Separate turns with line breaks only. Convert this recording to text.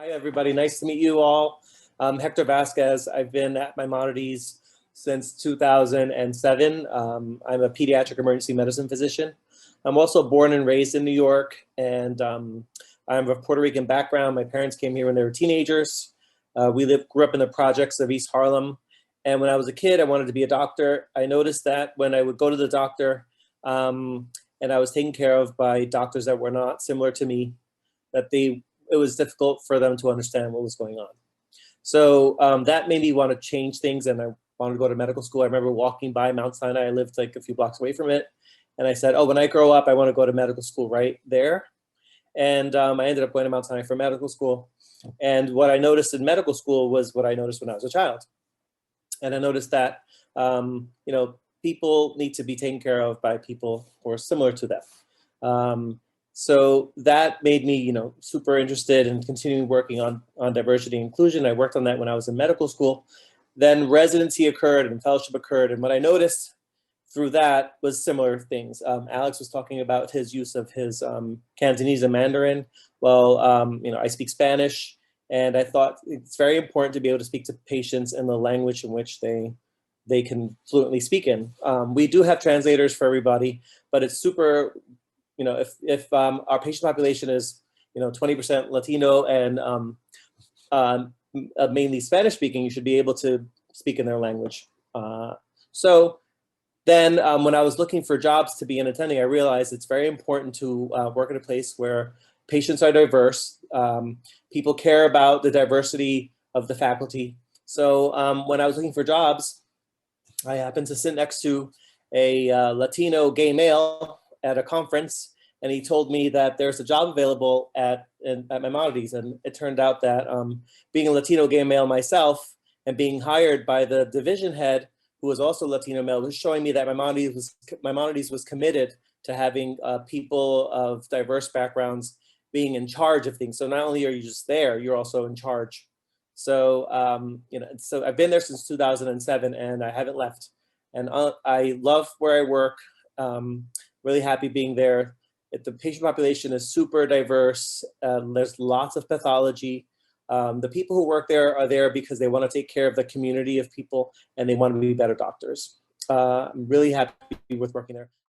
Hi, everybody. Nice to meet you all. I'm Hector Vazquez. I've been at Maimonides since 2007. I'm a pediatric emergency medicine physician. I'm also born and raised in New York, and I'm of Puerto Rican background. My parents came here when they were teenagers. Grew up in the projects of East Harlem. And when I was a kid, I wanted to be a doctor. I noticed that when I would go to the doctor and I was taken care of by doctors that were not similar to me, that it was difficult for them to understand what was going on. So that made me want to change things, and I wanted to go to medical school. I remember walking by Mount Sinai. I lived like a few blocks away from it. And I said, oh, when I grow up, I want to go to medical school right there. And I ended up going to Mount Sinai for medical school. And what I noticed in medical school was what I noticed when I was a child. And I noticed that, people need to be taken care of by people who are similar to them. So that made me, super interested in continuing working on diversity and inclusion. I worked on that when I was in medical school. Then residency occurred and fellowship occurred. And what I noticed through that was similar things. Alex was talking about his use of his Cantonese and Mandarin. Well, I speak Spanish, and I thought it's very important to be able to speak to patients in the language in which they can fluently speak in. We do have translators for everybody, but it's super, if our patient population is, 20% Latino and mainly Spanish speaking, you should be able to speak in their language. So then when I was looking for jobs to be an attending, I realized it's very important to work at a place where patients are diverse. People care about the diversity of the faculty. So when I was looking for jobs, I happened to sit next to a Latino gay male at a conference, and he told me that there's a job available at Maimonides. And it turned out that being a Latino gay male myself and being hired by the division head, who was also Latino male, was showing me that Maimonides was committed to having people of diverse backgrounds being in charge of things. So not only are you just there, you're also in charge. So, so I've been there since 2007 and I haven't left. And I love where I work, really happy being there. The patient population is super diverse. There's lots of pathology. The people who work there are there because they want to take care of the community of people and they want to be better doctors. I'm really happy with working there.